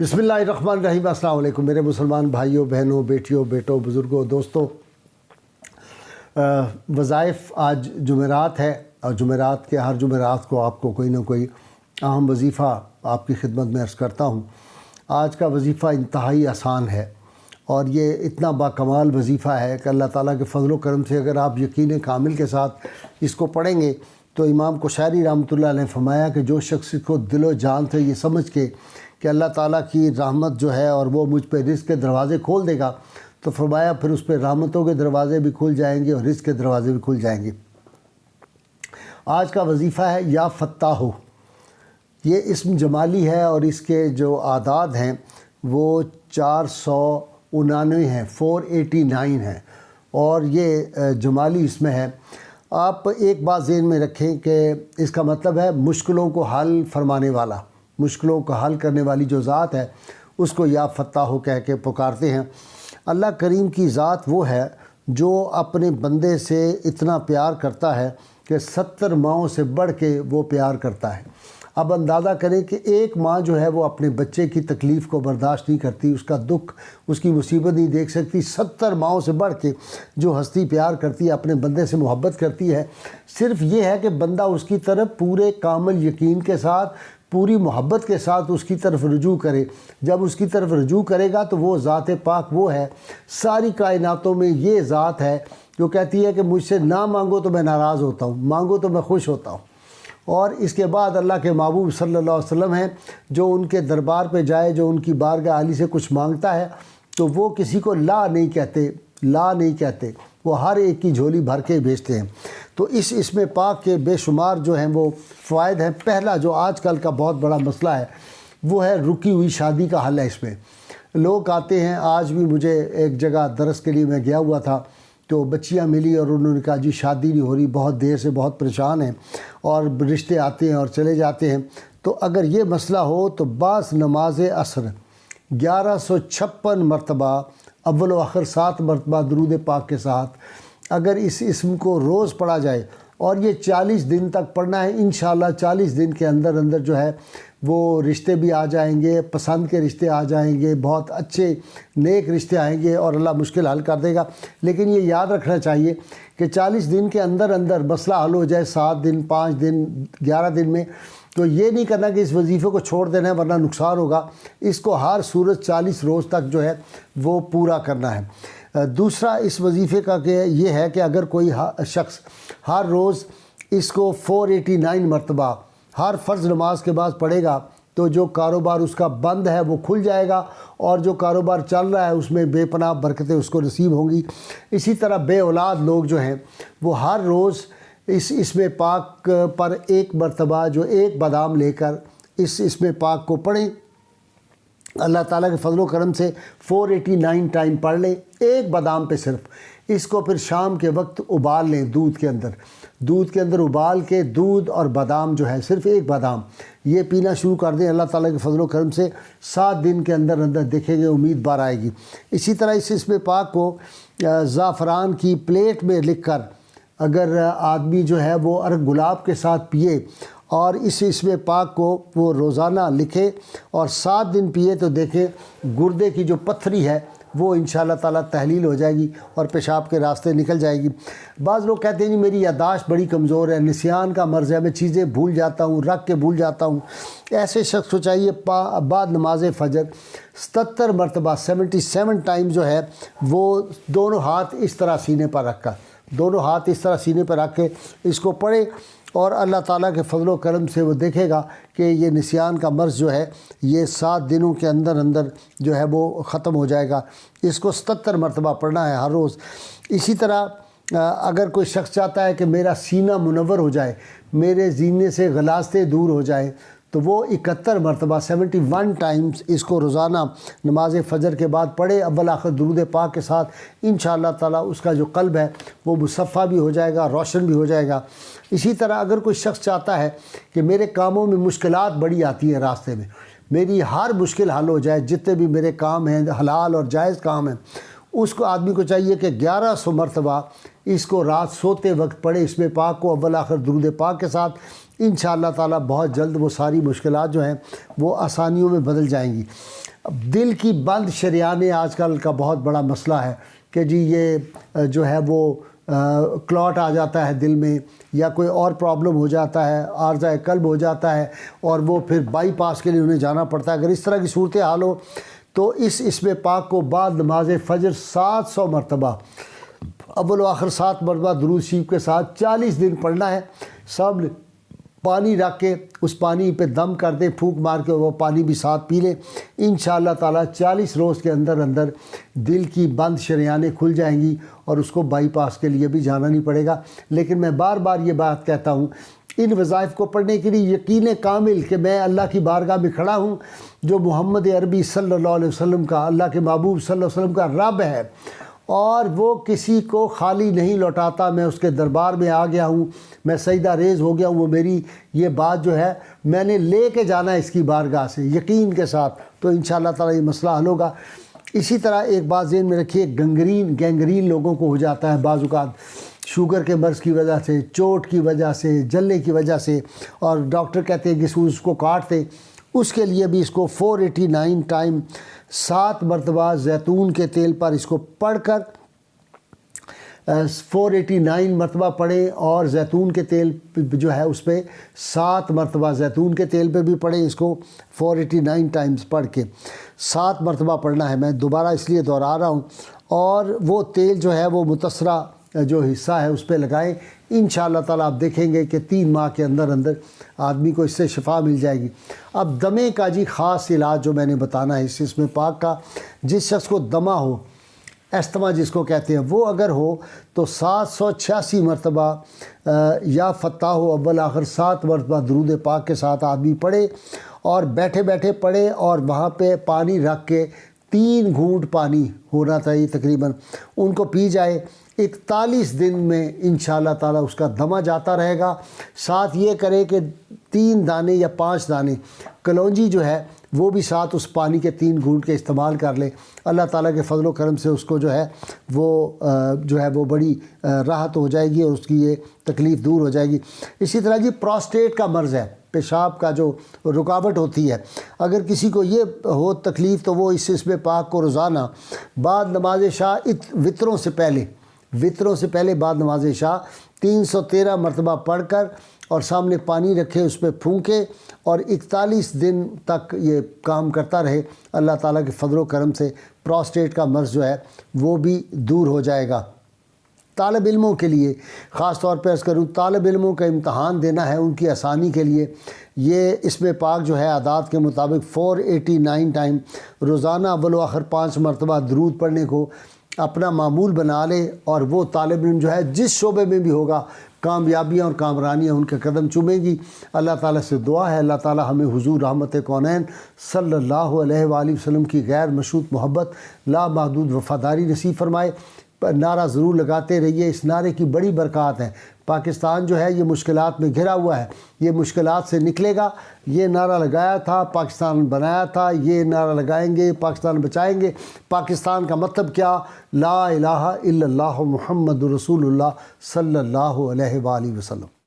बिस्मिल्लाहिर्रहमानिर्रहीम। अस्सलाम वालेकुम मेरे मुसलमान भाइयों बहनों बेटियों बेटों बुज़ुर्गों दोस्तों। वज़ाइफ आज जुमेरात है और जुमेरात के हर जुमेरात को आपको कोई ना कोई अहम वजीफ़ा आपकी खिदमत में अर्ज़ करता हूँ। आज का वजीफ़ा इंतहाई आसान है और ये इतना बाकमाल वजीफ़ा है कि अल्लाह ताला के फ़ज़ल व करम से अगर आप यकीन कामिल के साथ इसको पढ़ेंगे तो इमाम कुशैरी रहमतुल्लाह अलैह ने फरमाया कि जो शख्स को दिलो जान से ये समझ के कि अल्लाह ताला की रहमत जो है और वो मुझ पे रिज़्क़ के दरवाज़े खोल देगा, तो फरमाया फिर उस पर रहमतों के दरवाज़े भी खुल जाएंगे और रिज़्क़ के दरवाज़े भी खुल जाएंगे। आज का वजीफ़ा है या फ़त्ताह। ये इस्म जमाली है और इसके जो आदाद हैं वो 499 हैं, 489 हैं और ये जमाली इसमें है। आप एक बात ज़हन में रखें कि इसका मतलब है मुश्किलों को हल फरमाने वाला, मुश्किलों को हल करने वाली जो ज़ात है उसको या फ़त्ताह कह के पुकारते हैं। अल्लाह करीम की ज़ात वो है जो अपने बंदे से इतना प्यार करता है कि 70 माओं से बढ़ के वो प्यार करता है। अब अंदाज़ा करें कि एक माँ जो है वो अपने बच्चे की तकलीफ़ को बर्दाश्त नहीं करती, उसका दुख उसकी मुसीबत नहीं देख सकती। 70 माओं से बढ़ के जो हस्ती प्यार करती है, अपने बंदे से मोहब्बत करती है। सिर्फ़ ये है कि बंदा उसकी तरफ पूरे कामिल यकीन के साथ, पूरी मोहब्बत के साथ उसकी तरफ रुजू करे। जब उसकी तरफ रुजू करेगा तो वो ज़ात पाक वो है, सारी कायनातों में ये ज़ात है जो कहती है कि मुझसे ना मांगो तो मैं नाराज़ होता हूँ, मांगो तो मैं खुश होता हूँ। और इसके बाद अल्लाह के महबूब सल्लल्लाहु अलैहि वसल्लम हैं, जो उनके दरबार पे जाए, जो उनकी बारगाह आली से कुछ मांगता है तो वो किसी को ला नहीं कहते, ला नहीं कहते, वो हर एक की झोली भर के भेजते हैं। तो इसमें पाक के बेशुमार जो हैं वो फ़वाइद हैं। पहला जो आजकल का बहुत बड़ा मसला है वो है रुकी हुई शादी का हल है। इसमें लोग आते हैं, आज भी मुझे एक जगह दरस के लिए मैं गया हुआ था तो बच्चियां मिली और उन्होंने कहा जी शादी नहीं हो रही, बहुत देर से बहुत परेशान हैं और रिश्ते आते हैं और चले जाते हैं। तो अगर ये मसला हो तो बास नमाज असर 1156 मरतबा अव्वल व आखिर 7 मरतबा दरूद पाक के साथ अगर इस इस्म को रोज़ पढ़ा जाए और ये 40 दिन तक पढ़ना है, इंशाअल्लाह 40 दिन के अंदर अंदर जो है वो रिश्ते भी आ जाएंगे, पसंद के रिश्ते आ जाएंगे, बहुत अच्छे नेक रिश्ते आएंगे और अल्लाह मुश्किल हल कर देगा। लेकिन ये याद रखना चाहिए कि 40 दिन के अंदर अंदर मसला हल हो जाए, 7 दिन 5 दिन 11 दिन में, तो ये नहीं करना कि इस वजीफ़े को छोड़ देना है वरना नुकसान होगा। इसको हर सूरत 40 रोज़ तक जो है वो पूरा करना है। दूसरा इस वजीफ़े का कि ये है कि अगर कोई शख्स हर रोज़ इसको 489 मरतबा हर फ़र्ज़ नमाज के बाद पढ़ेगा तो जो कारोबार उसका बंद है वो खुल जाएगा और जो कारोबार चल रहा है उसमें बेपनाह बरकतें उसको नसीब होंगी। इसी तरह बे औलाद लोग जो हैं वो हर रोज़ इसमें पाक पर एक मरतबा जो एक बादाम लेकर इसमें पाक को पढ़ें। अल्लाह ताला के फजल व करम से 489 टाइम पढ़ लें एक बादाम पे सिर्फ। इसको फिर शाम के वक्त उबाल लें दूध के अंदर उबाल के दूध और बादाम जो है सिर्फ एक बादाम ये पीना शुरू कर दें। अल्लाह ताला के फजल व करम से 7 दिन के अंदर अंदर देखेंगे उम्मीद बार आएगी। इसी तरह इसमें पाक को ज़ाफ़रान की प्लेट में लिख कर अगर आदमी जो है वो अर्ग गुलाब के साथ पिए और इसमें पाक को वो रोज़ाना लिखे और 7 दिन पिए तो देखें गुर्दे की जो पत्थरी है वो इंशाअल्लाह ताला तहलील हो जाएगी और पेशाब के रास्ते निकल जाएगी। बाज़ लोग कहते हैं जी मेरी यादाश्त बड़ी कमज़ोर है, निसियान का मर्ज़ है, मैं चीज़ें भूल जाता हूँ, रख के भूल जाता हूँ। ऐसे शख्स को चाहिए बाद नमाज फ़जर 77 मरतबा 77 टाइम जो है वो दोनों हाथ इस तरह सीने पर रख कर, दोनों हाथ इस तरह सीने पर रख के इसको पढ़े और अल्लाह ताला के फजल व करम से वो देखेगा कि ये निसियान का मर्ज़ जो है ये 7 दिनों के अंदर अंदर जो है वो ख़त्म हो जाएगा। इसको 77 मरतबा पढ़ना है हर रोज़। इसी तरह अगर कोई शख्स चाहता है कि मेरा सीना मुनव्वर हो जाए, मेरे जीने से गलास्ते दूर हो जाए, तो वो 71 मरतबा 71 टाइम्स इसको रोज़ाना नमाज फ़जर के बाद पढ़े अव्वल आखिर दुरूद पाक के साथ। इंशाअल्लाह ताला उसका जो क़ल्ब है वो मुसफ़ा भी हो जाएगा, रोशन भी हो जाएगा। इसी तरह अगर कोई शख्स चाहता है कि मेरे कामों में मुश्किलात बड़ी आती हैं, रास्ते में मेरी हर मुश्किल हल हो जाए, जितने भी मेरे काम हैं हलाल और जायज़ काम हैं, उसको आदमी को चाहिए कि 1100 मरतबा इसको रात सोते वक्त पढ़े इसमें पाक को अव्वल आखिर दुरूद पाक के साथ। انشاءاللہ تعالی بہت جلد وہ ساری مشکلات جو ہیں وہ آسانیوں میں بدل جائیں گی۔ دل کی بند شریانیں آج کل کا بہت بڑا مسئلہ ہے کہ جی یہ جو ہے وہ کلاٹ آ جاتا ہے دل میں، یا کوئی اور پرابلم ہو جاتا ہے، عارضہ قلب ہو جاتا ہے، اور وہ پھر بائی پاس کے لیے انہیں جانا پڑتا ہے۔ اگر اس طرح کی صورتحال ہو تو اس اسم پاک کو بعد نماز فجر 700 مرتبہ اول و آخر 7 مرتبہ درود شریف کے ساتھ 40 دن پڑھنا ہے۔ سب پانی رکھ کے اس پانی پہ دم کر دیں، پھونک مار کے وہ پانی بھی ساتھ پی لیں۔ انشاءاللہ تعالی 40 روز کے اندر اندر دل کی بند شریانیں کھل جائیں گی اور اس کو بائی پاس کے لیے بھی جانا نہیں پڑے گا۔ لیکن میں بار بار یہ بات کہتا ہوں، ان وظائف کو پڑھنے کے لیے یقین کامل کہ میں اللہ کی بارگاہ میں کھڑا ہوں، جو محمد عربی صلی اللہ علیہ وسلم کا، اللہ کے محبوب صلی اللہ علیہ وسلم کا رب ہے، اور وہ کسی کو خالی نہیں لوٹاتا۔ میں اس کے دربار میں آ گیا ہوں، میں سجدہ ریز ہو گیا ہوں۔ وہ میری یہ بات جو ہے میں نے لے کے جانا ہے اس کی بارگاہ سے یقین کے ساتھ، تو انشاءاللہ تعالی یہ مسئلہ حل ہوگا۔ اسی طرح ایک بات ذہن میں رکھیے، گینگرین لوگوں کو ہو جاتا ہے بعض اوقات، شوگر کے مرض کی وجہ سے، چوٹ کی وجہ سے، جلنے کی وجہ سے، اور ڈاکٹر کہتے ہیں کہ اس کو کاٹ دیں۔ اس کے لیے بھی اس کو 489 ٹائم 7 مرتبہ زیتون کے تیل پر اس کو پڑھ کر 489 مرتبہ پڑھیں، اور زیتون کے تیل جو ہے اس پہ 7 مرتبہ زیتون کے تیل پہ بھی پڑھیں۔ اس کو 489 ٹائمز پڑھ کے 7 مرتبہ پڑھنا ہے۔ میں دوبارہ اس لیے دہرا رہا ہوں، اور وہ تیل جو ہے وہ متصرہ جو حصہ ہے اس پہ لگائیں۔ انشاءاللہ تعالیٰ آپ دیکھیں گے کہ 3 ماہ کے اندر اندر آدمی کو اس سے شفا مل جائے گی۔ اب دمے کا جی خاص علاج جو میں نے بتانا ہے اس اسم پاک کا، جس شخص کو دمہ ہو، استما جس کو کہتے ہیں، وہ اگر ہو تو 786 مرتبہ یا فتح و اول آخر 7 مرتبہ درود پاک کے ساتھ آدمی پڑھے، اور بیٹھے بیٹھے پڑھے، اور وہاں پہ پانی رکھ کے 3 گھونٹ پانی ہونا چاہیے تقریباً، ان کو پی جائے۔ 41 دن میں انشاءاللہ تعالی اس کا دمہ جاتا رہے گا۔ ساتھ یہ کرے کہ 3 دانے یا 5 دانے کلونجی جو ہے وہ بھی ساتھ اس پانی کے 3 گھونٹ کے استعمال کر لے۔ اللہ تعالیٰ کے فضل و کرم سے اس کو جو ہے وہ بڑی راحت ہو جائے گی، اور اس کی یہ تکلیف دور ہو جائے گی۔ اسی طرح جی پراسٹیٹ کا مرض ہے، پیشاب کا جو رکاوٹ ہوتی ہے، اگر کسی کو یہ ہو تکلیف تو وہ اس اسم پاک کو روزانہ بعد نماز عشاء وطروں سے پہلے بعد نماز عشاء 313 مرتبہ پڑھ کر، اور سامنے پانی رکھے، اس پہ پھونکے، اور 41 دن تک یہ کام کرتا رہے۔ اللہ تعالیٰ کے فضل و کرم سے پراسٹیٹ کا مرض جو ہے وہ بھی دور ہو جائے گا۔ طالب علموں کے لیے خاص طور پہ عرض کروں، طالب علموں کا امتحان دینا ہے، ان کی آسانی کے لیے یہ اسم پاک جو ہے اعداد کے مطابق 489 ٹائم روزانہ اول و آخر 5 مرتبہ درود پڑھنے کو اپنا معمول بنا لے، اور وہ طالب علم جو ہے جس شعبے میں بھی ہوگا، کامیابیاں اور کامرانیاں ان کے قدم چومیں گی۔ اللہ تعالیٰ سے دعا ہے اللہ تعالیٰ ہمیں حضور رحمت کونین صلی اللہ علیہ وآلہ وسلم کی غیر مشروط محبت، لامحدود وفاداری نصیب فرمائے۔ نعرہ ضرور لگاتے رہیے، اس نعرے کی بڑی برکات ہیں۔ پاکستان جو ہے یہ مشکلات میں گھرا ہوا ہے، یہ مشکلات سے نکلے گا۔ یہ نعرہ لگایا تھا، پاکستان بنایا تھا، یہ نعرہ لگائیں گے، پاکستان بچائیں گے۔ پاکستان کا مطلب کیا؟ لا الہ الا اللہ محمد رسول اللہ صلی اللہ علیہ وآلہ وسلم۔